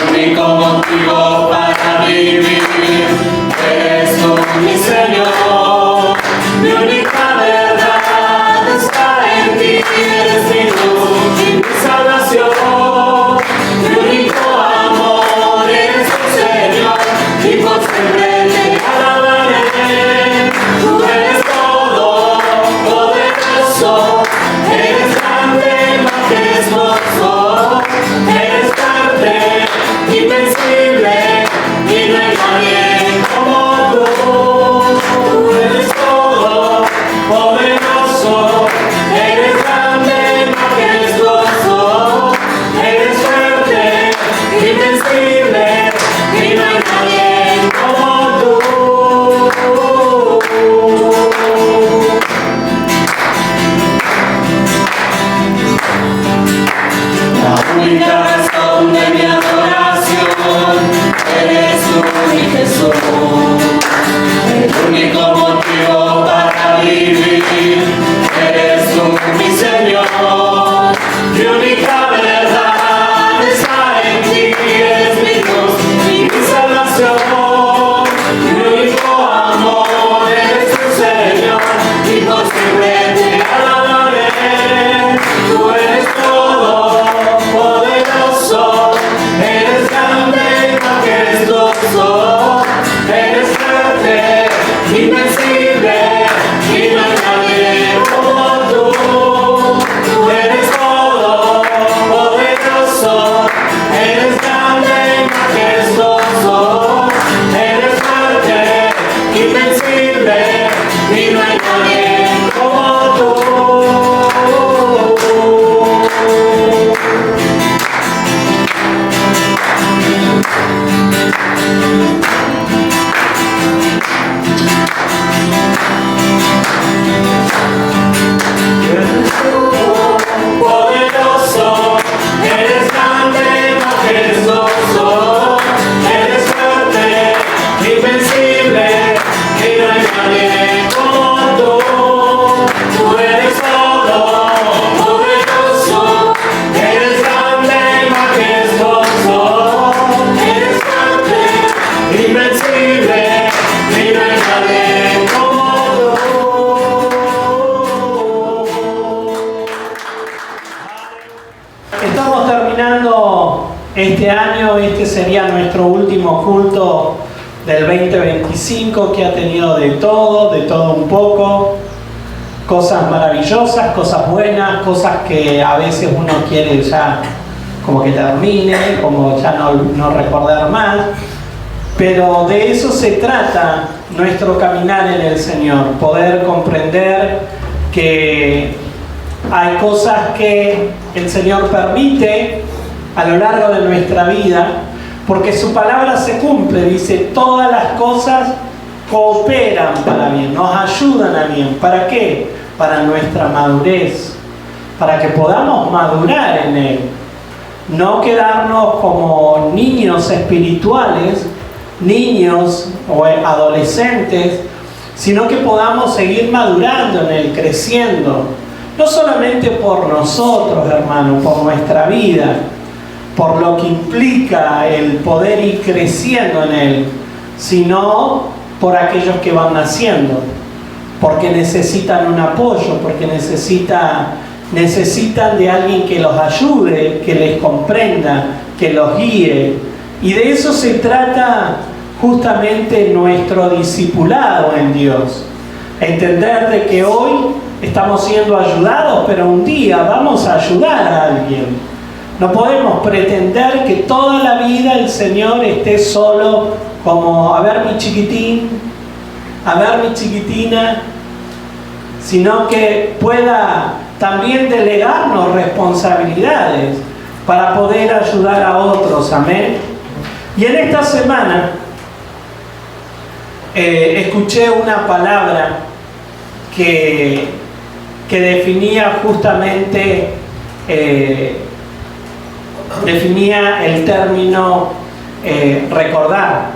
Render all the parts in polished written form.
único motivo para vivir. Eres tú, mi Señor, mi única verdad está en ti. Eres mi luz y mi salvación, mi único amor eres tu Señor, y por siempre te alabaré. Tú eres todo poderoso, eres grande, majestuoso, eres fuerte, invencible, y no hay nadie como tú. Tú eres todo poderoso, eres grande, majestuoso, eres fuerte, invencible, y no hay nadie como tú. La única razón de mi adoración eres tú, mi Jesús. El único motivo para vivir eres tú, mi Señor. Mi única verdad está en ti. Eres mi luz y mi salvación. Mi único amor eres tu Señor, y por siempre te alabaré. Tú eres todo poderoso, eres grande, majestuoso, eres fuerte, invencible, y no hay nadie como tú. Tú eres todo poderoso, eres grande, majestuoso, eres fuerte, invencible, y no hay nadie como tú. Poderoso, eres grande, majestuoso, eres fuerte, invencible, y no hay nadie como tú. Tú eres todo poderoso, eres grande, majestuoso, eres fuerte, invencible, y no hay nadie como tú. Estamos terminando este año, este sería nuestro último culto del 2025, que ha tenido de todo un poco, cosas maravillosas, cosas buenas, cosas que a veces uno quiere ya como que termine, como ya no recordar más, pero de eso se trata nuestro caminar en el Señor, poder comprender que hay cosas que el Señor permite a lo largo de nuestra vida, porque su palabra se cumple. Dice, todas las cosas cooperan para bien, nos ayudan a bien. ¿Para qué? Para nuestra madurez, para que podamos madurar en Él. No quedarnos como niños espirituales, niños o adolescentes, sino que podamos seguir madurando en Él, creciendo. No solamente por nosotros, hermanos, por nuestra vida, por lo que implica el poder ir creciendo en Él, sino por aquellos que van naciendo, porque necesitan un apoyo, porque necesitan de alguien que los ayude, que les comprenda, que los guíe. Y de eso se trata justamente nuestro discipulado en Dios. Entender de que hoy estamos siendo ayudados, pero un día vamos a ayudar a alguien. No podemos pretender que toda la vida el Señor esté solo como, a ver mi chiquitín, a ver mi chiquitina, sino que pueda también delegarnos responsabilidades para poder ayudar a otros. Amén. Y en esta semana escuché una palabra que definía justamente definía el término recordar.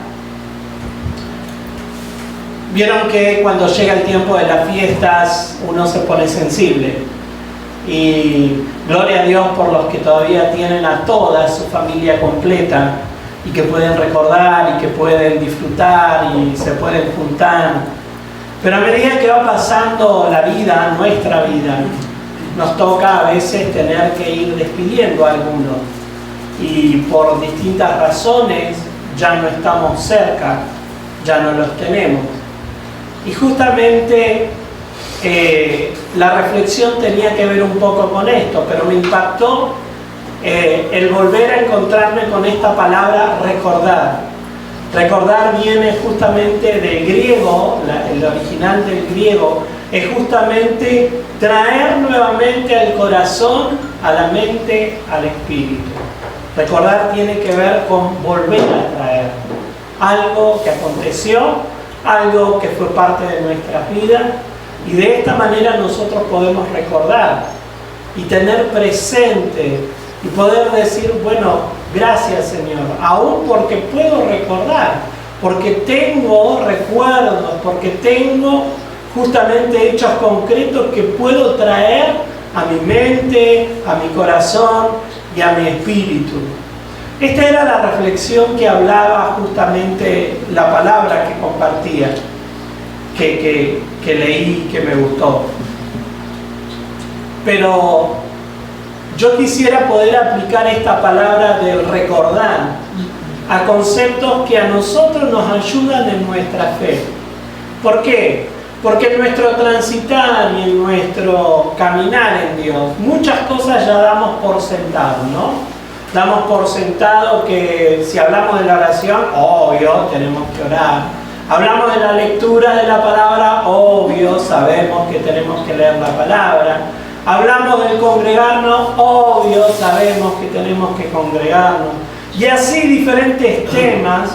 Vieron que cuando llega el tiempo de las fiestas uno se pone sensible, y gloria a Dios por los que todavía tienen a toda su familia completa, y que pueden recordar y que pueden disfrutar y se pueden juntar. Pero a medida que va pasando la vida, nuestra vida, nos toca a veces tener que ir despidiendo a algunos y por distintas razones ya no estamos cerca, ya no los tenemos. Y justamente la reflexión tenía que ver un poco con esto, pero me impactó el volver a encontrarme con esta palabra recordar. Recordar viene justamente del griego, el original del griego, es justamente traer nuevamente al corazón, a la mente, al espíritu. Recordar tiene que ver con volver a traer algo que aconteció, algo que fue parte de nuestra vida, y de esta manera nosotros podemos recordar y tener presente y poder decir, bueno, gracias Señor, aún porque puedo recordar, porque tengo recuerdos, porque tengo justamente hechos concretos que puedo traer a mi mente, a mi corazón y a mi espíritu. Esta era la reflexión que hablaba justamente la palabra que compartía, que leí, que me gustó. Pero yo quisiera poder aplicar esta palabra de recordar a conceptos que a nosotros nos ayudan en nuestra fe. ¿Por qué? Porque en nuestro transitar y en nuestro caminar en Dios, muchas cosas ya damos por sentado, ¿no? Damos por sentado que si hablamos de la oración, obvio, tenemos que orar. Hablamos de la lectura de la palabra, obvio, sabemos que tenemos que leer la palabra. Hablamos del congregarnos, obvio, sabemos que tenemos que congregarnos. Y así diferentes temas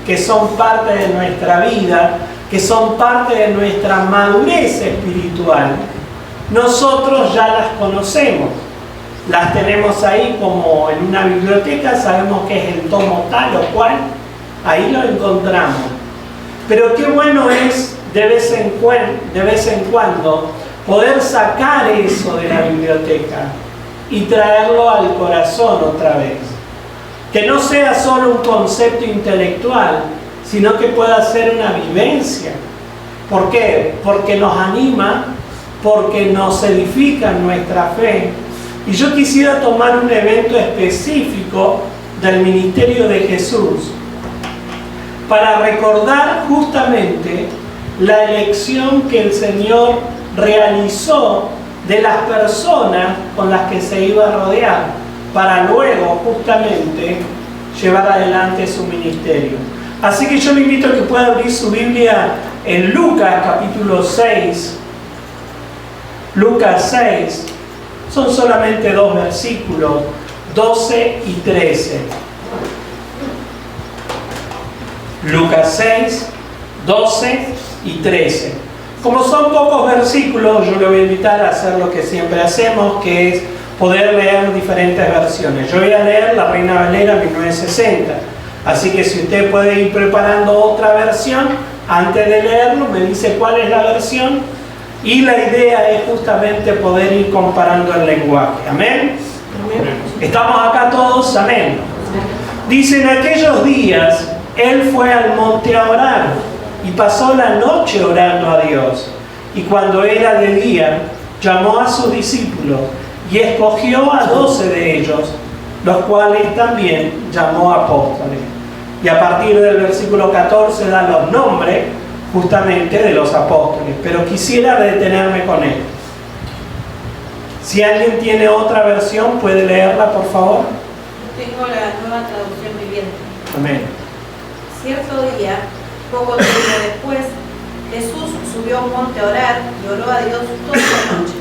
que son parte de nuestra vida, que son parte de nuestra madurez espiritual, nosotros ya las conocemos. Las tenemos ahí como en una biblioteca, sabemos que es el tomo tal o cual, ahí lo encontramos. Pero qué bueno es de vez en cuando poder sacar eso de la biblioteca y traerlo al corazón otra vez. Que no sea solo un concepto intelectual, sino que pueda ser una vivencia. ¿Por qué? Porque nos anima, porque nos edifica nuestra fe. Y yo quisiera tomar un evento específico del ministerio de Jesús para recordar justamente la elección que el Señor realizó de las personas con las que se iba a rodear para luego justamente llevar adelante su ministerio. Así que yo le invito a que pueda abrir su Biblia en Lucas capítulo 6. Lucas 6, son solamente 2 versículos, 12 y 13. Lucas 6, 12 y 13. Como son pocos versículos, yo le voy a invitar a hacer lo que siempre hacemos, que es poder leer diferentes versiones. Yo voy a leer la Reina Valera 1960. Así que si usted puede ir preparando otra versión, antes de leerlo me dice cuál es la versión, y la idea es justamente poder ir comparando el lenguaje. ¿Amén? ¿Estamos acá todos? Amén. Dice, en aquellos días, él fue al monte a orar, y pasó la noche orando a Dios. Y cuando era de día, llamó a sus discípulos, y escogió a 12 de ellos, los cuales también llamó apóstoles. Y a partir del versículo 14 da los nombres justamente de los apóstoles. Pero quisiera detenerme con él. Si alguien tiene otra versión, ¿puede leerla, por favor? Tengo la Nueva Traducción Viviente. Amén. Cierto día, poco tiempo después, Jesús subió a un monte a orar y oró a Dios toda la noche.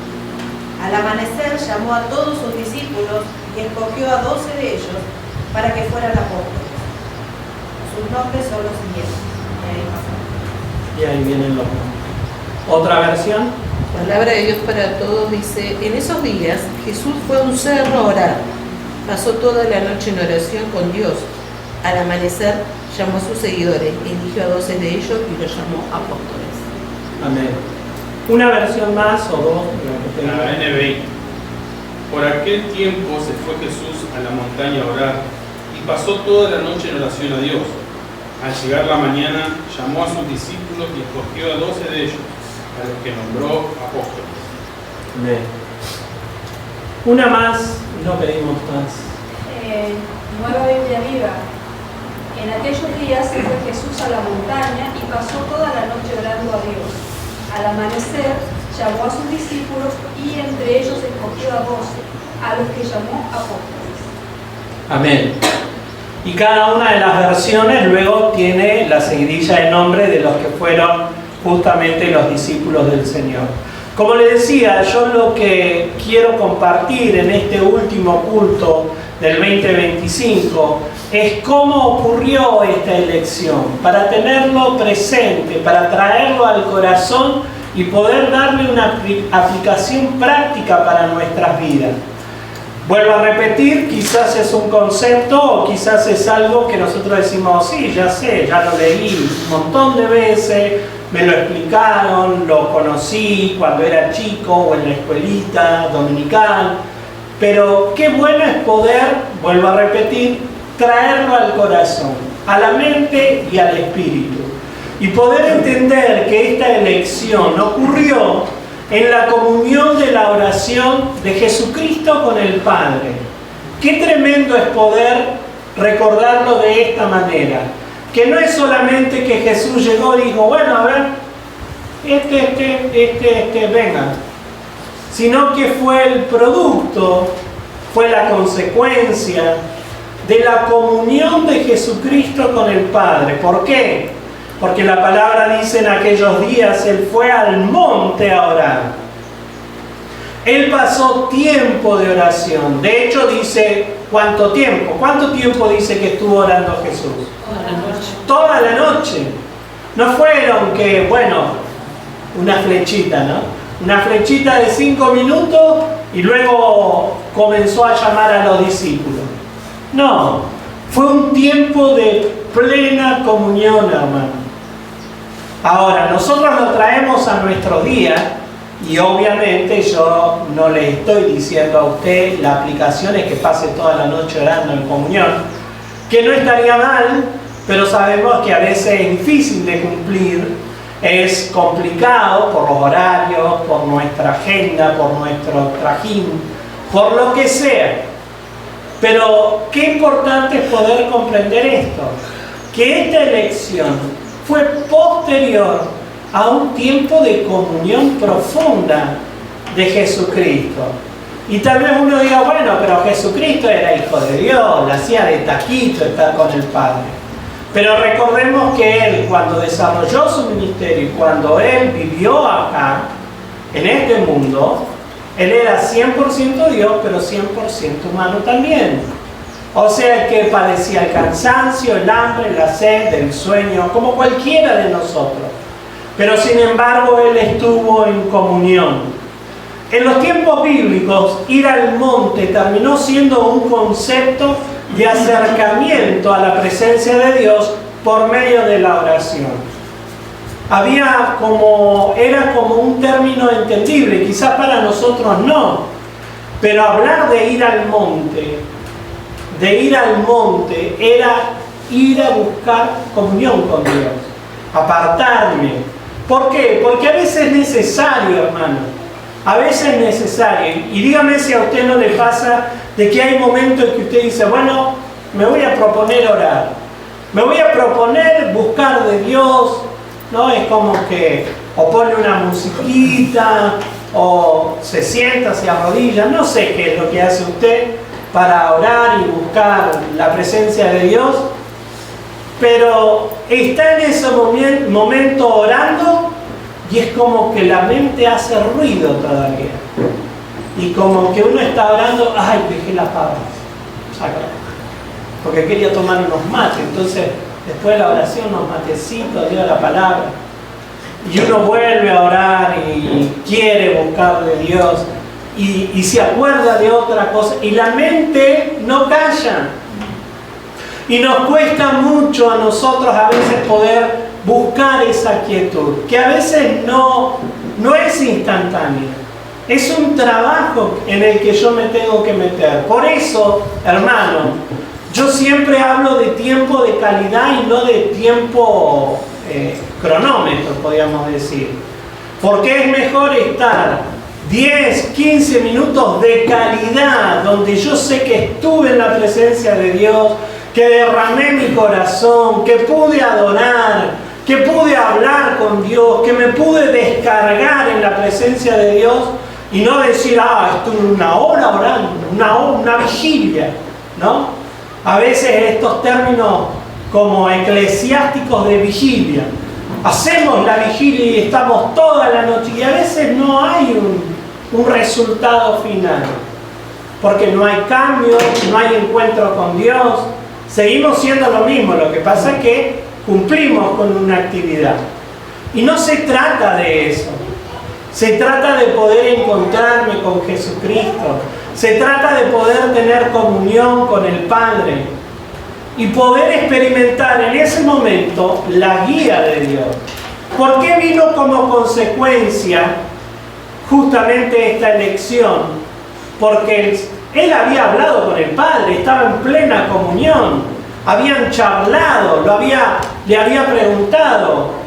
Al amanecer llamó a todos sus discípulos y escogió a 12 de ellos para que fueran apóstoles. Sus nombres son los siguientes. Y ahí vienen los nombres. ¿Otra versión? Palabra de Dios para todos dice, en esos días Jesús fue a un cerro a orar. Pasó toda la noche en oración con Dios. Al amanecer llamó a sus seguidores, eligió a 12 de ellos y los llamó apóstoles. Amén. ¿Una versión más o dos? La NBI. Por aquel tiempo se fue Jesús a la montaña a orar, y pasó toda la noche en oración a Dios. Al llegar la mañana, llamó a sus discípulos y escogió a 12 de ellos, a los que nombró apóstoles. Amén. Una más, no pedimos más. Nueva Biblia Viva. En aquellos días se fue Jesús a la montaña y pasó toda la noche orando a Dios. Al amanecer llamó a sus discípulos y entre ellos escogió a 12, a los que llamó apóstoles. Amén. Y cada una de las versiones luego tiene la seguidilla de nombre de los que fueron justamente los discípulos del Señor. Como les decía, yo lo que quiero compartir en este último culto del 2025 es cómo ocurrió esta elección, para tenerlo presente, para traerlo al corazón y poder darle una aplicación práctica para nuestras vidas. Vuelvo a repetir, quizás es un concepto o quizás es algo que nosotros decimos, sí, ya sé, ya lo leí un montón de veces, me lo explicaron, lo conocí cuando era chico o en la escuelita dominical, pero qué bueno es poder, vuelvo a repetir, traerlo al corazón, a la mente y al espíritu, y poder entender que esta elección ocurrió en la comunión de la oración de Jesucristo con el Padre. Qué tremendo es poder recordarlo de esta manera, que no es solamente que Jesús llegó y dijo, bueno, a ver, venga, sino que fue el producto, fue la consecuencia de la comunión de Jesucristo con el Padre. ¿Por qué? Porque la palabra dice en aquellos días, Él fue al monte a orar. Él pasó tiempo de oración. De hecho dice, ¿cuánto tiempo? ¿Cuánto tiempo dice que estuvo orando Jesús? Toda la noche. No fueron que, bueno, una flechita, ¿no? Una flechita de 5 minutos y luego comenzó a llamar a los discípulos. No, fue un tiempo de plena comunión, hermano. Ahora, nosotros lo traemos a nuestro día y obviamente yo no le estoy diciendo a usted la aplicación es que pase toda la noche orando en comunión, que no estaría mal, pero sabemos que a veces es difícil de cumplir, es complicado por los horarios, por nuestra agenda, por nuestro trajín, por lo que sea. Pero qué importante es poder comprender esto, que esta elección fue posterior a un tiempo de comunión profunda de Jesucristo. Y tal vez uno diga, bueno, pero Jesucristo era hijo de Dios, la hacía de taquito estar con el Padre. Pero recordemos que Él, cuando desarrolló su ministerio y cuando Él vivió acá, en este mundo, Él era 100% Dios, pero 100% humano también. O sea que padecía el cansancio, el hambre, la sed, el sueño, como cualquiera de nosotros. Pero sin embargo, Él estuvo en comunión. En los tiempos bíblicos, ir al monte terminó siendo un concepto de acercamiento a la presencia de Dios por medio de la oración. Era como un término entendible, quizás para nosotros no, pero hablar de ir al monte era ir a buscar comunión con Dios, apartarme. ¿Por qué? Porque a veces es necesario, hermano, a veces es necesario, y dígame si a usted no le pasa de que hay momentos en que usted dice, bueno, me voy a proponer orar, me voy a proponer buscar de Dios, ¿no? Es como que o pone una musiquita o se sienta, se arrodilla, no sé qué es lo que hace usted para orar y buscar la presencia de Dios, pero está en ese momento orando y es como que la mente hace ruido todavía y como que uno está orando, ay, dejé la pava, porque quería tomar unos mates, entonces después de la oración unos matecitos, dio la palabra y uno vuelve a orar y quiere buscar de Dios y se acuerda de otra cosa y la mente no calla y nos cuesta mucho a nosotros a veces poder buscar esa quietud, que a veces no es instantánea, es un trabajo en el que yo me tengo que meter. Por eso, hermano, Yo siempre hablo de tiempo de calidad y no de tiempo cronómetro, podríamos decir. Porque es mejor estar 10, 15 minutos de calidad, donde yo sé que estuve en la presencia de Dios, que derramé mi corazón, que pude adorar, que pude hablar con Dios, que me pude descargar en la presencia de Dios y no decir, estuve una hora orando, una vigilia, ¿no? A veces estos términos como eclesiásticos de vigilia. Hacemos la vigilia y estamos toda la noche y a veces no hay un resultado final. Porque no hay cambio, no hay encuentro con Dios. Seguimos siendo lo mismo, lo que pasa es que cumplimos con una actividad. Y no se trata de eso. Se trata de poder encontrarme con Jesucristo. Se trata de poder tener comunión con el Padre. Y poder experimentar en ese momento la guía de Dios. ¿Por qué vino como consecuencia justamente esta elección? Porque él había hablado con el Padre, estaba en plena comunión, habían charlado, le había preguntado.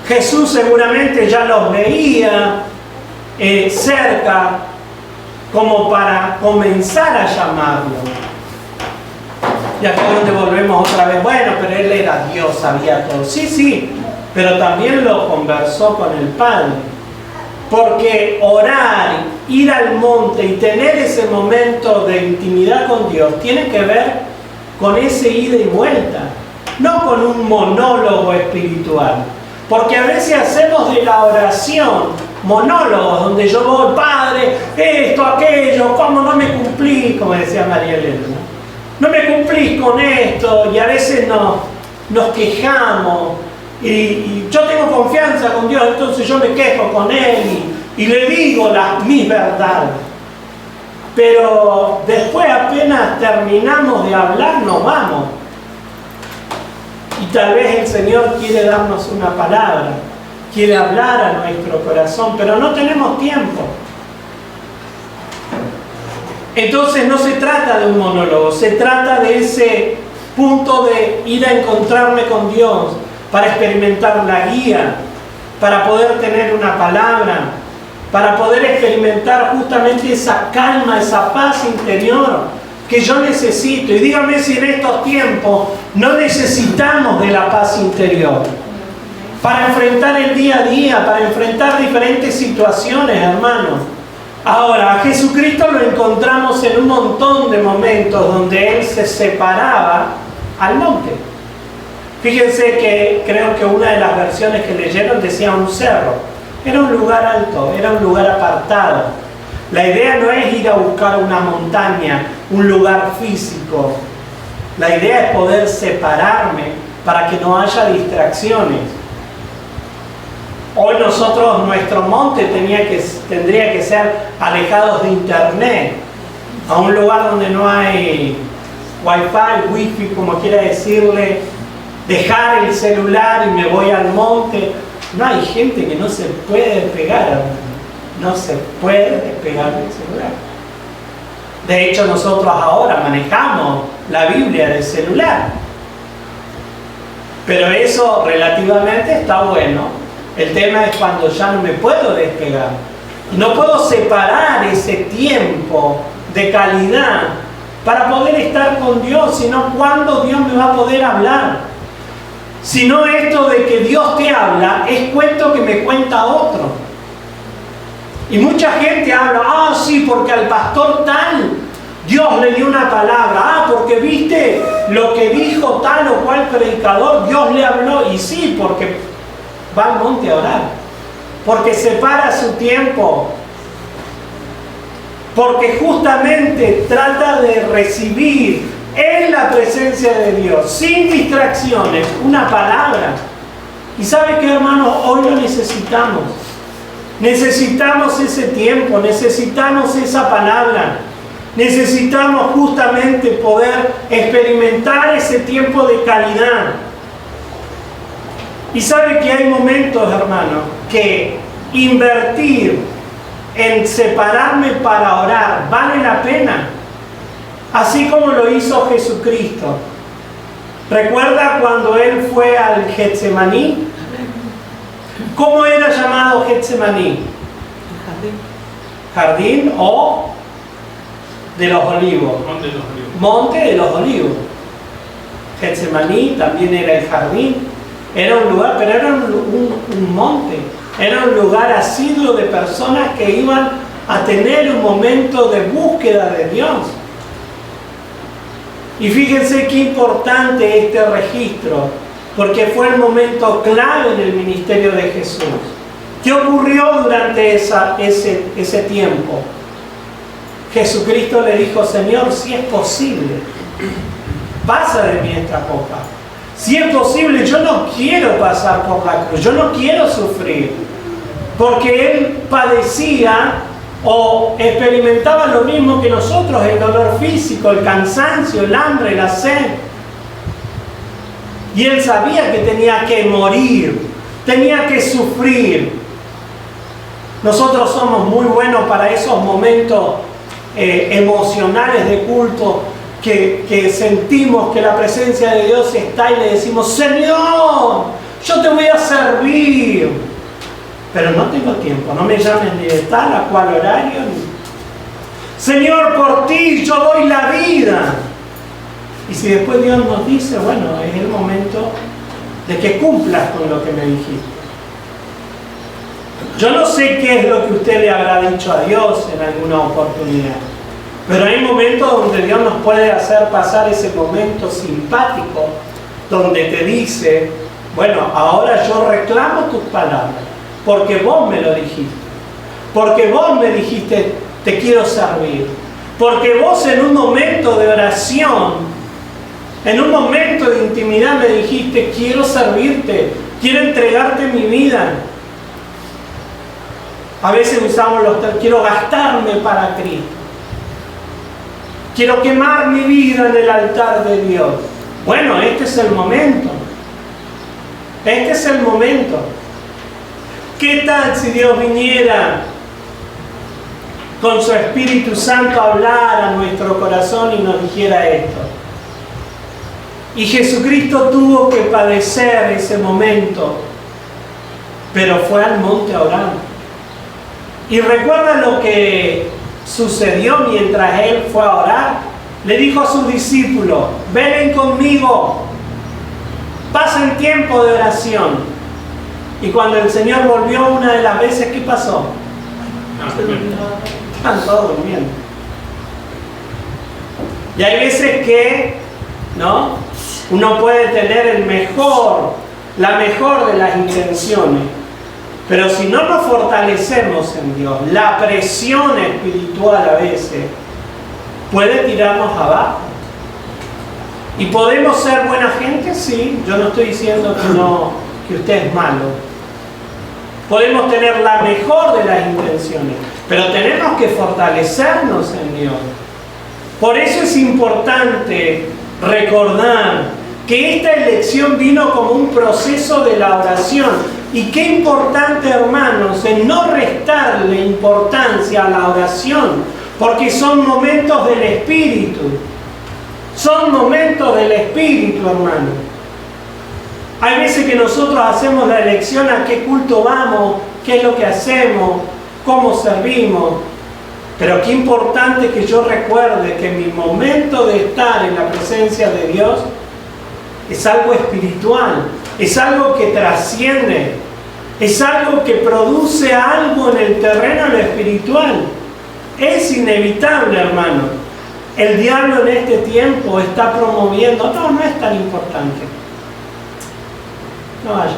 Jesús seguramente ya los veía cerca como para comenzar a llamarlo. Y acá es donde volvemos otra vez. Bueno, pero él era Dios, sabía todo. Sí, pero también lo conversó con el Padre. Porque orar, ir al monte y tener ese momento de intimidad con Dios tiene que ver con ese ida y vuelta, no con un monólogo espiritual. Porque a veces hacemos de la oración monólogos donde yo voy, Padre, esto, aquello, cómo no me cumplí, como decía María Elena, no me cumplís con esto, y a veces nos quejamos. Y yo tengo confianza con Dios, entonces yo me quejo con Él y le digo mis verdades. Pero después apenas terminamos de hablar, nos vamos. Y tal vez el Señor quiere darnos una palabra, quiere hablar a nuestro corazón, pero no tenemos tiempo. Entonces no se trata de un monólogo, se trata de ese punto de ir a encontrarme con Dios, para experimentar la guía, para poder tener una palabra, para poder experimentar justamente esa calma, esa paz interior que yo necesito. Y dígame si en estos tiempos no necesitamos de la paz interior para enfrentar el día a día, para enfrentar diferentes situaciones, hermanos. Ahora, a Jesucristo lo encontramos en un montón de momentos donde Él se separaba al monte. Fíjense que creo que una de las versiones que leyeron decía un cerro. Era un lugar alto, era un lugar apartado. La idea no es ir a buscar una montaña, un lugar físico. La idea es poder separarme para que no haya distracciones. Hoy nosotros, nuestro monte tendría que ser alejados de internet, a un lugar donde no hay wifi, como quiera decirle, dejar el celular y me voy al monte. No, hay gente que no se puede despegar, no se puede despegar del celular. De hecho, nosotros ahora manejamos la Biblia del celular, pero eso relativamente está bueno. El tema es cuando ya no me puedo despegar. No puedo separar ese tiempo de calidad para poder estar con Dios, sino cuando Dios me va a poder hablar. Si no esto de que Dios te habla, es cuento que me cuenta otro. Y mucha gente habla, sí, porque al pastor tal, Dios le dio una palabra, porque viste lo que dijo tal o cual predicador, Dios le habló. Y sí, porque va al monte a orar, porque separa su tiempo, porque justamente trata de recibir en la presencia de Dios, sin distracciones, una palabra. Y ¿sabe qué, hermanos? Hoy lo necesitamos. Necesitamos ese tiempo, necesitamos esa palabra. Necesitamos justamente poder experimentar ese tiempo de calidad. Y ¿sabe que hay momentos, hermanos, que invertir en separarme para orar vale la pena? así como lo hizo Jesucristo. ¿Recuerda cuando Él fue al Getsemaní? ¿Cómo era llamado Getsemaní? Jardín o de los olivos. Monte de los Olivos. Monte de los olivos. Getsemaní también era el jardín. Era un lugar, pero era un monte. Era un lugar asiduo de personas que iban a tener un momento de búsqueda de Dios. Y fíjense qué importante este registro, porque fue el momento clave en el ministerio de Jesús. ¿Qué ocurrió durante ese tiempo? Jesucristo le dijo: Señor, si es posible, pasa de mí esta copa. Si es posible, yo no quiero pasar por la cruz, yo no quiero sufrir. Porque Él padecía o experimentaba lo mismo que nosotros: el dolor físico, el cansancio, el hambre, la sed. Y Él sabía que tenía que morir, tenía que sufrir. Nosotros somos muy buenos para esos momentos emocionales de culto, que sentimos que la presencia de Dios está y le decimos: Señor, yo te voy a servir, pero no tengo tiempo, no me llames ni de tal a cual horario. Señor, por ti yo doy la vida. Y si después Dios nos dice: bueno, es el momento de que cumplas con lo que me dijiste. Yo no sé qué es lo que usted le habrá dicho a Dios en alguna oportunidad, pero hay momentos donde Dios nos puede hacer pasar ese momento simpático, donde te dice: bueno, ahora yo reclamo tus palabras, porque vos me lo dijiste, porque vos me dijiste te quiero servir, porque vos en un momento de oración, en un momento de intimidad me dijiste: quiero servirte, quiero entregarte mi vida. A veces usamos quiero gastarme para Cristo, quiero quemar mi vida en el altar de Dios. Bueno, este es el momento. Este es el momento. ¿Qué tal si Dios viniera con su Espíritu Santo a hablar a nuestro corazón y nos dijera esto? Y Jesucristo tuvo que padecer ese momento, pero fue al monte a orar. Y recuerda lo que sucedió mientras Él fue a orar. Le dijo a sus discípulos: velen conmigo, pasen tiempo de oración. Y cuando el Señor volvió una de las veces, ¿qué pasó? Están todos durmiendo. Y hay veces que, ¿no?, uno puede tener la mejor de las intenciones, pero si no nos fortalecemos en Dios, la presión espiritual a veces puede tirarnos abajo. ¿Y podemos ser buena gente? Sí, yo no estoy diciendo que usted es malo. Podemos tener la mejor de las intenciones, pero tenemos que fortalecernos en Dios. Por eso es importante recordar que esta elección vino como un proceso de la oración. Y qué importante, hermanos, en no restarle importancia a la oración, porque son momentos del Espíritu. Son momentos del Espíritu, hermanos. Hay veces que nosotros hacemos la elección a qué culto vamos, qué es lo que hacemos, cómo servimos. Pero qué importante que yo recuerde que mi momento de estar en la presencia de Dios es algo espiritual, es algo que trasciende, es algo que produce algo en el terreno de lo espiritual. Es inevitable, hermano. El diablo en este tiempo está promoviendo: no es tan importante. No vayas.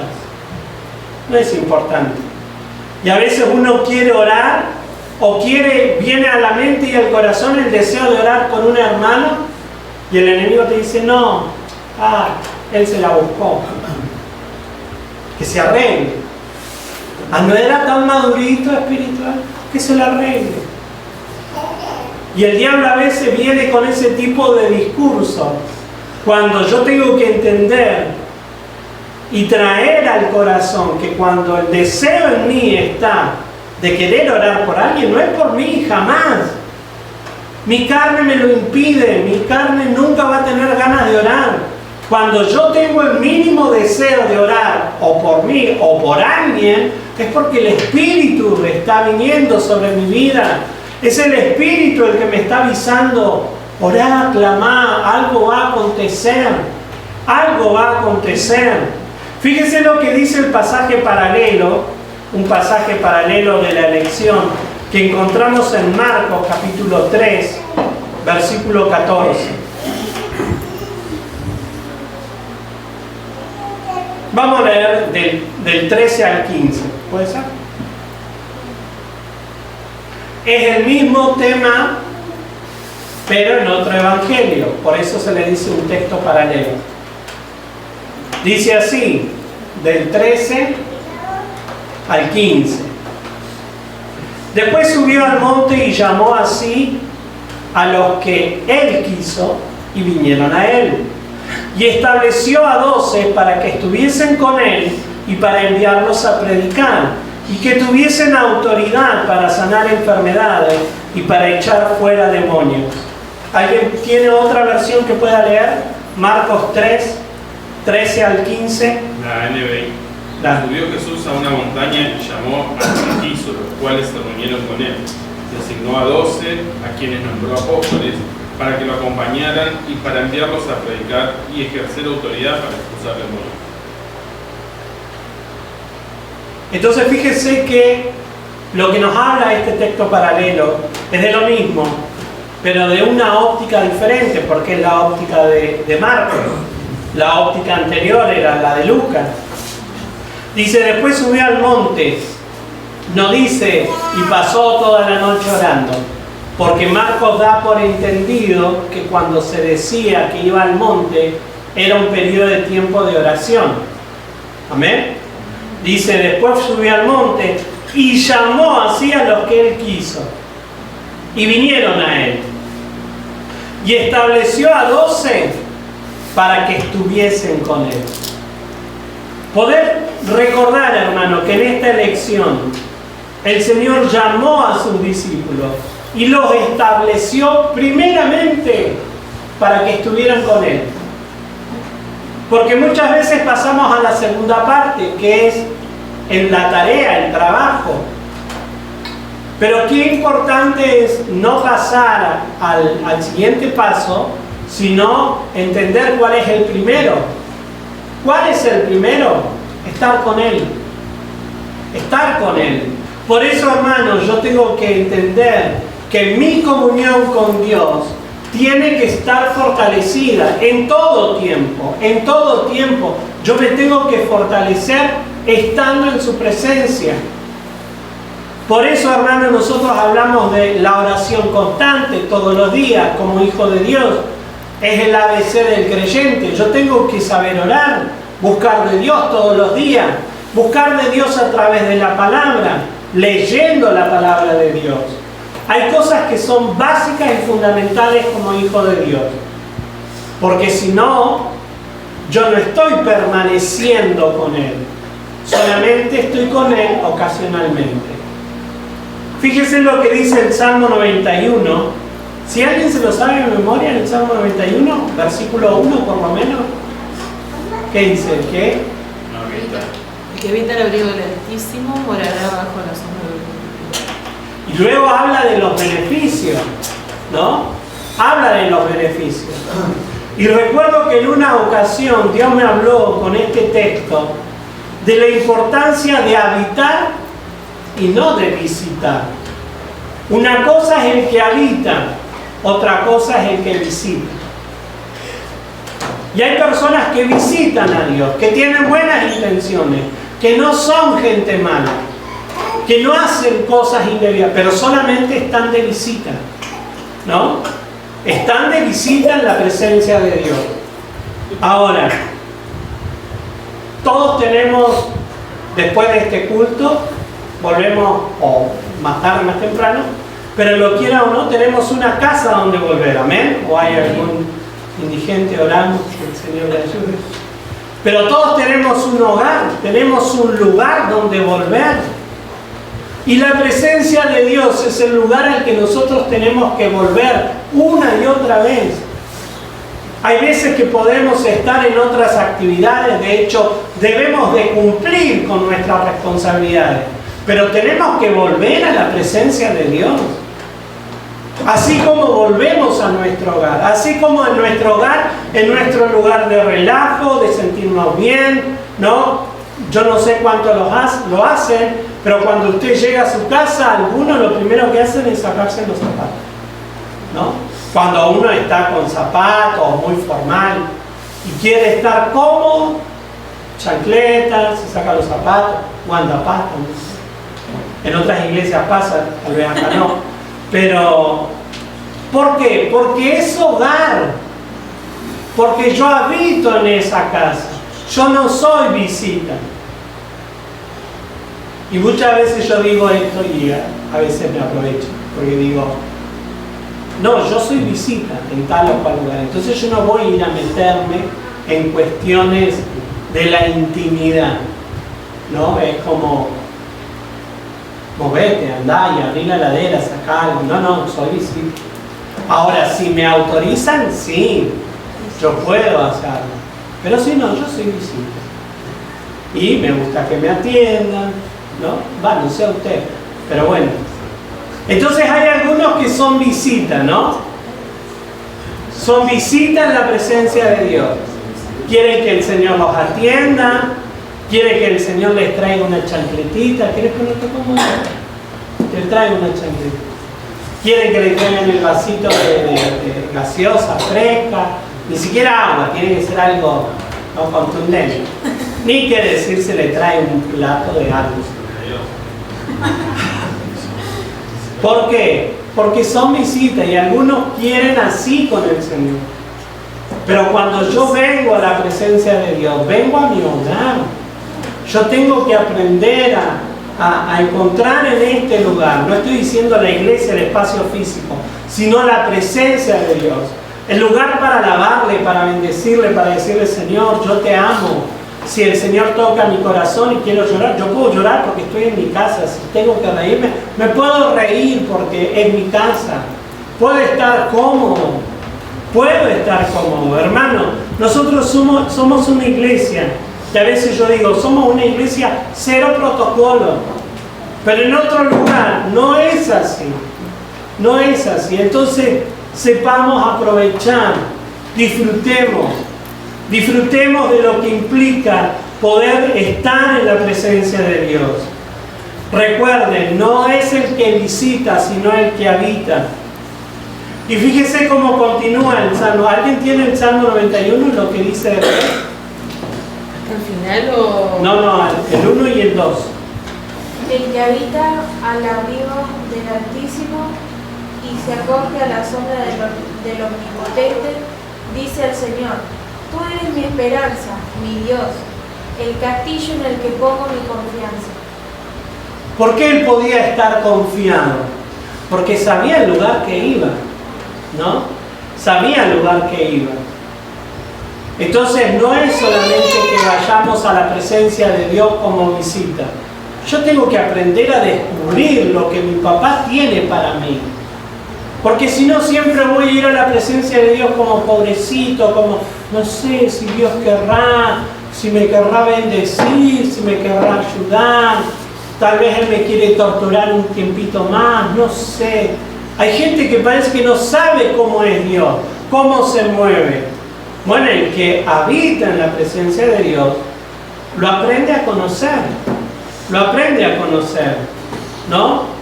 No es importante. Y a veces uno quiere orar, o viene a la mente y al corazón el deseo de orar con un hermano, y el enemigo te dice: no, él se la buscó, que se arregle. No era tan madurito espiritual, que se la arregle. Y el diablo a veces viene con ese tipo de discurso, cuando yo tengo que entender y traer al corazón que cuando el deseo en mí está de querer orar por alguien, no es por mí, jamás. Mi carne me lo impide, mi carne nunca va a tener ganas de orar. Cuando yo tengo el mínimo deseo de orar, o por mí, o por alguien, es porque el Espíritu está viniendo sobre mi vida. Es el Espíritu el que me está avisando, orá, clamá, algo va a acontecer. Algo va a acontecer. Fíjense lo que dice el pasaje paralelo, un pasaje paralelo de la elección, que encontramos en Marcos capítulo 3, versículo 14. Vamos a leer del 13 al 15. ¿Puede ser? Es el mismo tema, pero en otro evangelio. Por eso se le dice un texto paralelo. Dice así, del 13 al 15. Después subió al monte y llamó así a los que él quiso y vinieron a él. Y estableció a 12 para que estuviesen con él y para enviarlos a predicar, y que tuviesen autoridad para sanar enfermedades y para echar fuera demonios. ¿Alguien tiene otra versión que pueda leer? Marcos 3, 13 al 15. La NBI. La. Subió Jesús a una montaña y llamó a los que quiso, los cuales se reunieron con él. Y asignó a 12, a quienes nombró apóstoles, para que lo acompañaran y para enviarlos a predicar y ejercer autoridad para expulsar demonios. Entonces fíjese que lo que nos habla este texto paralelo es de lo mismo, pero de una óptica diferente, porque es la óptica de Marcos. La óptica anterior era la de Lucas. Dice, después subió al monte. No dice, y pasó toda la noche orando. Porque Marcos da por entendido que cuando se decía que iba al monte, era un periodo de tiempo de oración. Amén. Dice, después subió al monte y llamó así a los que él quiso. Y vinieron a él. Y estableció a 12 para que estuviesen con él. Poder recordar, hermano, que en esta elección el Señor llamó a sus discípulos y los estableció primeramente para que estuvieran con él. Porque muchas veces pasamos a la segunda parte, que es en la tarea, el trabajo. Pero qué importante es no pasar al siguiente paso, sino entender cuál es el primero. ¿Cuál es el primero? Estar con Él. Estar con Él. Por eso, hermanos, yo tengo que entender que mi comunión con Dios tiene que estar fortalecida en todo tiempo. En todo tiempo. Yo me tengo que fortalecer estando en su presencia. Por eso, hermanos, nosotros hablamos de la oración constante todos los días como hijo de Dios. Es el ABC del creyente. Yo tengo que saber orar, buscar de Dios todos los días, buscar de Dios a través de la palabra, leyendo la palabra de Dios. Hay cosas que son básicas y fundamentales como hijo de Dios. Porque si no, yo no estoy permaneciendo con Él. Solamente estoy con Él ocasionalmente. Fíjese lo que dice el Salmo 91. Si alguien se lo sabe de memoria, en el Salmo 91, versículo 1 por lo menos, ¿qué dice? ¿Qué? El que habita el abrigo del Altísimo morará bajo la sombra del Altísimo. Y luego habla de los beneficios, ¿no? Habla de los beneficios. Y recuerdo que en una ocasión Dios me habló con este texto de la importancia de habitar y no de visitar. Una cosa es el que habita, otra cosa es el que visita. Y hay personas que visitan a Dios, que tienen buenas intenciones, que no son gente mala, que no hacen cosas indebidas, pero solamente están de visita, ¿no? Están de visita en la presencia de Dios. Ahora, todos tenemos, después de este culto, volvemos, o más tarde, más temprano, pero lo quiera o no, tenemos una casa donde volver, amén. O hay algún indigente orando, que el Señor le ayude. Pero todos tenemos un hogar, tenemos un lugar donde volver. Y la presencia de Dios es el lugar al que nosotros tenemos que volver una y otra vez. Hay veces que podemos estar en otras actividades, de hecho, debemos de cumplir con nuestras responsabilidades, pero tenemos que volver a la presencia de Dios. Así como volvemos a nuestro hogar, así como en nuestro hogar, en nuestro lugar de relajo, de sentirnos bien, ¿no? Yo no sé cuánto lo hacen, pero cuando usted llega a su casa, algunos lo primero que hacen es sacarse los zapatos, ¿no? Cuando uno está con zapatos, muy formal, y quiere estar cómodo, chancletas, se saca los zapatos, guandapatas, ¿no? En otras iglesias pasa, tal vez acá no. Pero, ¿por qué? Porque es hogar. Porque yo habito en esa casa. Yo no soy visita. Y muchas veces yo digo esto y a veces me aprovecho. Porque digo, no, yo soy visita en tal o cual lugar. Entonces yo no voy a ir a meterme en cuestiones de la intimidad. ¿No? Es como, movete, andá y abrí la heladera, sacá algo. No, soy visita. Ahora, si me autorizan, sí, yo puedo hacerlo. Pero si no, yo soy visita. Y me gusta que me atiendan, ¿no? No sé a usted, pero bueno. Entonces hay algunos que son visitas, ¿no? Son visitas en la presencia de Dios. Quieren que el Señor los atienda, quieren que el Señor les traiga una chancletita. ¿Quieres ponerte cómodo? Les traiga una chancletita. Quieren que le traigan el vasito de gaseosa, fresca. Ni siquiera agua, tiene que ser algo no contundente. Ni que decir se le trae un plato de algo. ¿Por qué? Porque son visitas y algunos quieren así con el Señor. Pero cuando yo vengo a la presencia de Dios, vengo a mi hogar. Yo tengo que aprender a encontrar en este lugar, no estoy diciendo la iglesia, el espacio físico, sino la presencia de Dios. El lugar para alabarle, para bendecirle, para decirle, Señor, yo te amo. Si el Señor toca mi corazón y quiero llorar, yo puedo llorar porque estoy en mi casa. Si tengo que reírme, me puedo reír porque es mi casa. Puedo estar cómodo. Hermano. Nosotros somos una iglesia, que a veces yo digo, somos una iglesia cero protocolo. Pero en otro lugar no es así. No es así. Entonces, sepamos aprovechar, disfrutemos de lo que implica poder estar en la presencia de Dios. Recuerden, no es el que visita, sino el que habita. Y fíjese cómo continúa el Salmo. ¿Alguien tiene el Salmo 91 y lo que dice después? ¿Al final o...? No, el 1 y el 2. El que habita al abrigo del Altísimo y se acoge a la sombra del Omnipotente, dice al Señor, tú eres mi esperanza, mi Dios, el castillo en el que pongo mi confianza. ¿Por qué él podía estar confiado? Porque sabía el lugar que iba, ¿no? Sabía el lugar que iba. Entonces no es solamente que vayamos a la presencia de Dios como visita. Yo tengo que aprender a descubrir lo que mi papá tiene para mí. Porque si no, siempre voy a ir a la presencia de Dios como pobrecito, como no sé si Dios querrá, si me querrá bendecir, si me querrá ayudar. Tal vez Él me quiere torturar un tiempito más, no sé. Hay gente que parece que no sabe cómo es Dios, cómo se mueve. Bueno, el que habita en la presencia de Dios lo aprende a conocer. ¿No?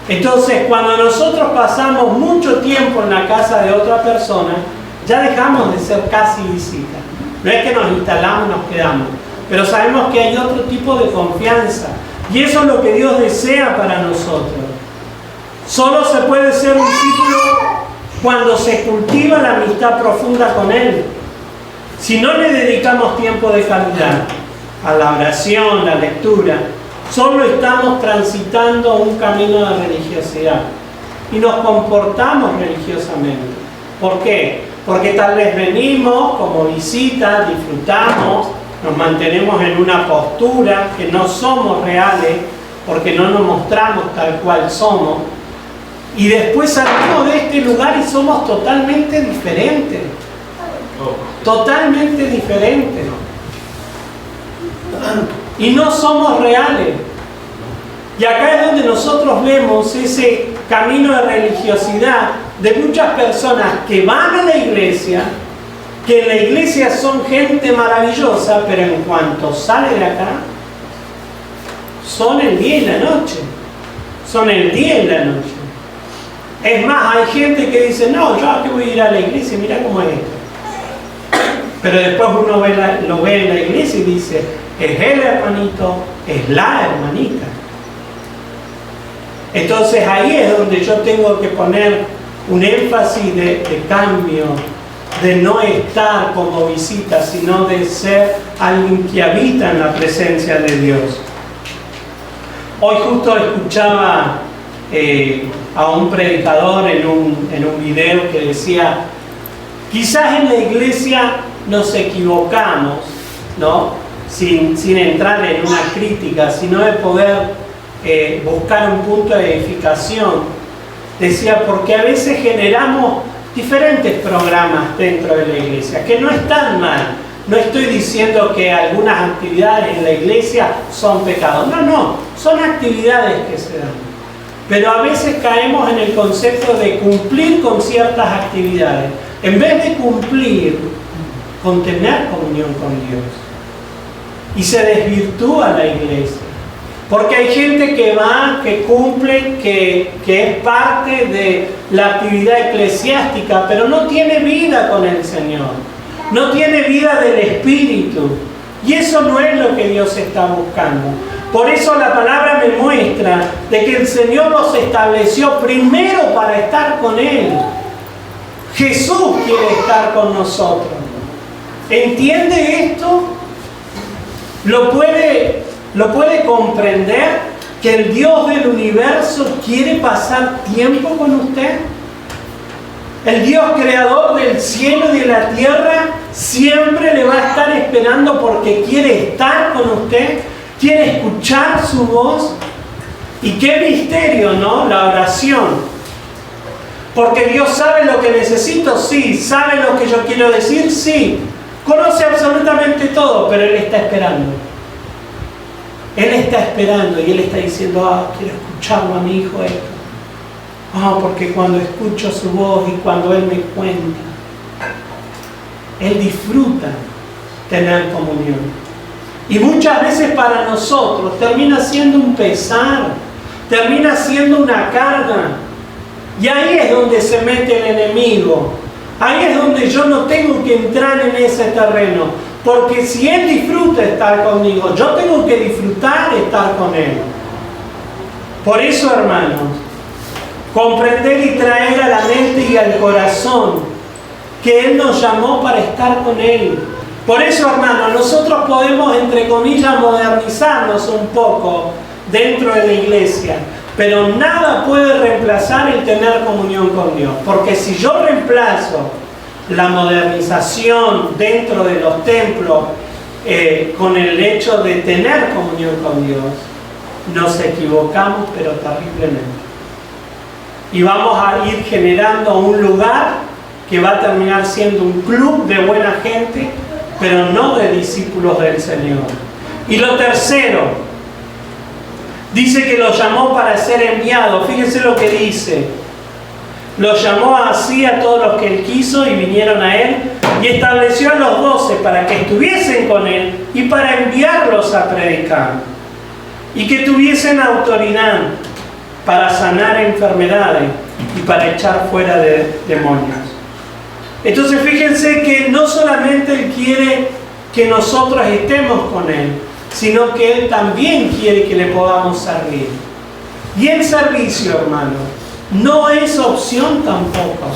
Entonces, cuando nosotros pasamos mucho tiempo en la casa de otra persona, ya dejamos de ser casi visita. No es que nos instalamos y nos quedamos, pero sabemos que hay otro tipo de confianza. Y eso es lo que Dios desea para nosotros. Solo se puede ser discípulo cuando se cultiva la amistad profunda con Él. Si no le dedicamos tiempo de calidad a la oración, la lectura, solo estamos transitando un camino de religiosidad y nos comportamos religiosamente. ¿Por qué? Porque tal vez venimos como visita, disfrutamos, nos mantenemos en una postura que no somos reales, porque no nos mostramos tal cual somos. Y después salimos de este lugar y somos totalmente diferentes. Totalmente diferentes. Y no somos reales. Y acá es donde nosotros vemos ese camino de religiosidad de muchas personas que van a la iglesia, que en la iglesia son gente maravillosa, pero en cuanto sale de acá, son el día y la noche. Son el día y la noche. Es más, hay gente que dice, no, yo aquí voy a ir a la iglesia, mira cómo es esto. Pero después uno lo ve en la iglesia y dice, es el hermanito, es la hermanita. Entonces ahí es donde yo tengo que poner un énfasis de cambio, de no estar como visita, sino de ser alguien que habita en la presencia de Dios. Hoy justo escuchaba a un predicador en un video que decía, quizás en la iglesia nos equivocamos, ¿no? Sin entrar en una crítica, sino de poder buscar un punto de edificación. Decía, porque a veces generamos diferentes programas dentro de la iglesia, que no están mal. No estoy diciendo que algunas actividades en la iglesia son pecados. No, son actividades que se dan. Pero a veces caemos en el concepto de cumplir con ciertas actividades, en vez de cumplir con tener comunión con Dios. Y se desvirtúa la iglesia. Porque hay gente que va, que cumple, que es parte de la actividad eclesiástica, pero no tiene vida con el Señor. No tiene vida del Espíritu. Y eso no es lo que Dios está buscando. Por eso la palabra me muestra de que el Señor los estableció primero para estar con Él. Jesús quiere estar con nosotros. ¿Entiende esto? ¿Lo puede comprender? Que el Dios del universo quiere pasar tiempo con usted. El Dios creador del cielo y de la tierra siempre le va a estar esperando porque quiere estar con usted, quiere escuchar su voz. Y qué misterio, ¿no? La oración. Porque Dios sabe lo que necesito, sí. Sabe lo que yo quiero decir, sí. Conoce absolutamente todo, pero Él está esperando. Él está esperando y Él está diciendo, quiero escucharlo a mi hijo esto. Porque cuando escucho su voz y cuando Él me cuenta, Él disfruta tener comunión. Y muchas veces para nosotros termina siendo un pesar, termina siendo una carga. Y ahí es donde se mete el enemigo. Ahí es donde yo no tengo que entrar en ese terreno. Porque si Él disfruta estar conmigo, yo tengo que disfrutar estar con Él. Por eso, hermanos, comprender y traer a la mente y al corazón que Él nos llamó para estar con Él. Por eso, hermanos, nosotros podemos, entre comillas, modernizarnos un poco dentro de la iglesia, pero nada puede reemplazar el tener comunión con Dios. Porque si yo reemplazo la modernización dentro de los templos con el hecho de tener comunión con Dios, nos equivocamos, pero terriblemente. Y vamos a ir generando un lugar que va a terminar siendo un club de buena gente, pero no de discípulos del Señor. Y lo tercero, dice que los llamó para ser enviados. Fíjense lo que dice. Los llamó así a todos los que Él quiso y vinieron a Él, y estableció a los 12 para que estuviesen con Él y para enviarlos a predicar. Y que tuviesen autoridad para sanar enfermedades y para echar fuera de demonios. Entonces fíjense que no solamente Él quiere que nosotros estemos con Él, sino que Él también quiere que le podamos servir. Y el servicio, hermano, no es opción tampoco,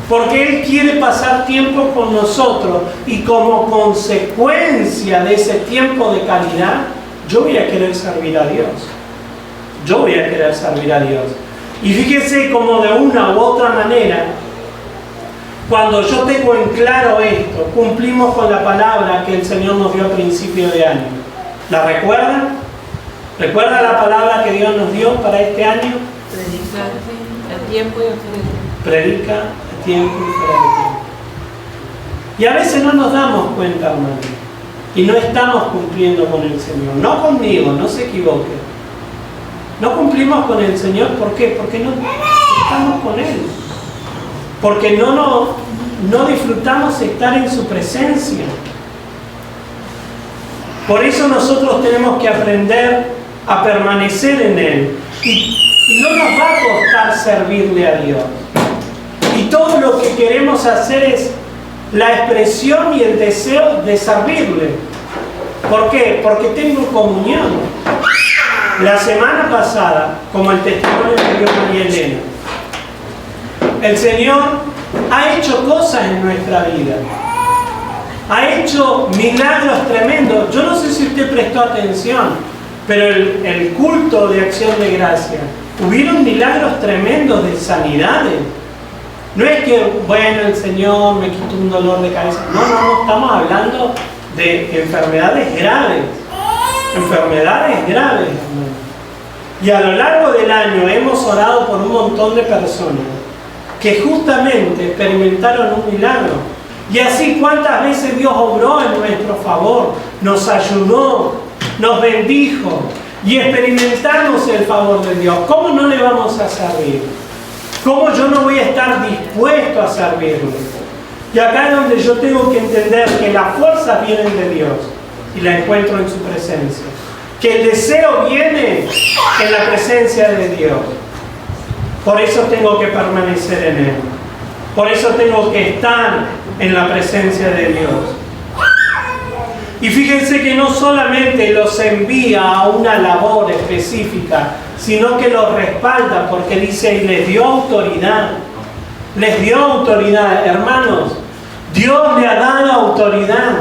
porque Él quiere pasar tiempo con nosotros y como consecuencia de ese tiempo de calidad, yo voy a querer servir a Dios. Yo voy a querer servir a Dios. Y fíjese como de una u otra manera, cuando yo tengo en claro esto, cumplimos con la palabra que el Señor nos dio a principio de año. ¿La recuerdan? ¿Recuerda la palabra que Dios nos dio para este año? Predicar a tiempo y a fuera de tiempo. Predica a tiempo y fuera de tiempo. Y a veces no nos damos cuenta, hermano, y no estamos cumpliendo con el Señor. No conmigo, no se equivoque. No cumplimos con el Señor, ¿por qué? Porque no estamos con Él. Porque no disfrutamos estar en su presencia. Por eso nosotros tenemos que aprender a permanecer en Él. Y no nos va a costar servirle a Dios. Y todo lo que queremos hacer es la expresión y el deseo de servirle. ¿Por qué? Porque tengo comunión. La semana pasada, como el testimonio que dio María Elena, el Señor ha hecho cosas en nuestra vida. Ha hecho milagros tremendos. Yo no sé si usted prestó atención, pero el culto de acción de gracia, hubieron milagros tremendos de sanidades. No es que, bueno, el Señor me quitó un dolor de cabeza. No, estamos hablando de enfermedades graves. Enfermedades graves, hermano. Y a lo largo del año hemos orado por un montón de personas que justamente experimentaron un milagro. Y así, ¿cuántas veces Dios obró en nuestro favor? Nos ayudó, nos bendijo y experimentamos el favor de Dios. ¿Cómo no le vamos a servir? ¿Cómo yo no voy a estar dispuesto a servirle? Y acá es donde yo tengo que entender que las fuerzas vienen de Dios y la encuentro en su presencia. Que el deseo viene en la presencia de Dios. Por eso tengo que permanecer en Él. Por eso tengo que estar en la presencia de Dios. Y fíjense que no solamente los envía a una labor específica, sino que los respalda, porque dice, y les dio autoridad. Les dio autoridad, hermanos. Dios le ha dado autoridad.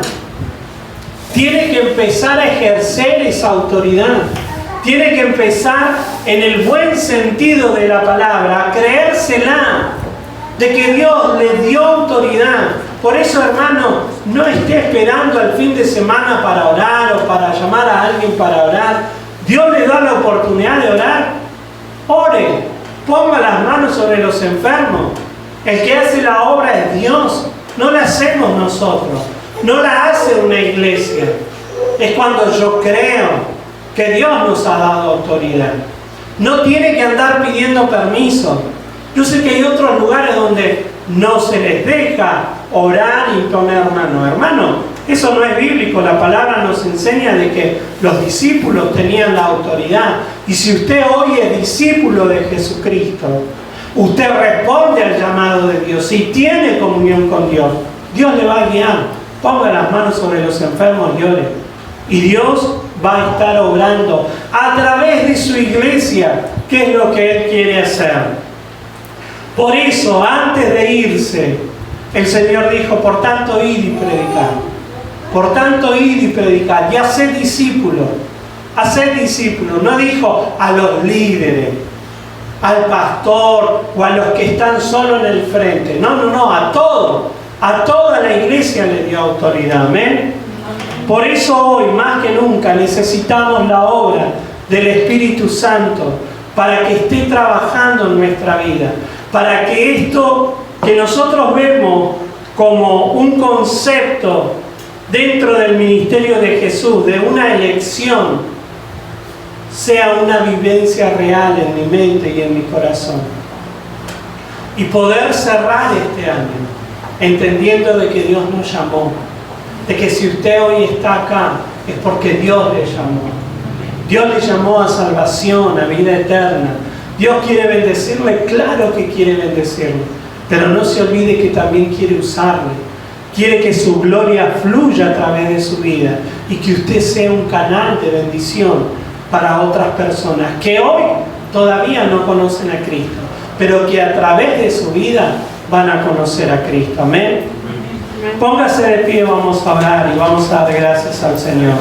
Tiene que empezar a ejercer esa autoridad. Tiene que empezar, en el buen sentido de la palabra, a creérsela, de que Dios le dio autoridad. Por eso, hermano, no esté esperando al fin de semana para orar o para llamar a alguien para orar. Dios le da la oportunidad de orar. Ore, ponga las manos sobre los enfermos. El que hace la obra es Dios, no la hacemos nosotros, no la hace una iglesia. Es cuando yo creo que Dios nos ha dado autoridad. No tiene que andar pidiendo permiso. Yo sé que hay otros lugares donde no se les deja orar y poner mano. Hermano, eso no es bíblico. La palabra nos enseña de que los discípulos tenían la autoridad. Y si usted hoy es discípulo de Jesucristo, usted responde al llamado de Dios y tiene comunión con Dios, Dios le va a guiar. Ponga las manos sobre los enfermos y ore. Y Dios va a estar obrando a través de su iglesia, que es lo que Él quiere hacer. Por eso, antes de irse, el Señor dijo, por tanto, id y predicad. Por tanto, id y predicad. Y haced discípulos. Haced discípulos. No dijo a los líderes, al pastor o a los que están solo en el frente. No, a todos. A toda la iglesia le dio autoridad. Amén. Por eso hoy, más que nunca, necesitamos la obra del Espíritu Santo para que esté trabajando en nuestra vida. Para que esto que nosotros vemos como un concepto dentro del ministerio de Jesús, de una elección, sea una vivencia real en mi mente y en mi corazón. Y poder cerrar este año entendiendo de que Dios nos llamó. De que si usted hoy está acá es porque Dios le llamó. Dios le llamó a salvación, a vida eterna. Dios quiere bendecirle, claro que quiere bendecirle, pero no se olvide que también quiere usarle. Quiere que su gloria fluya a través de su vida y que usted sea un canal de bendición para otras personas que hoy todavía no conocen a Cristo, pero que a través de su vida van a conocer a Cristo. Amén. Póngase de pie, vamos a orar y vamos a dar gracias al Señor.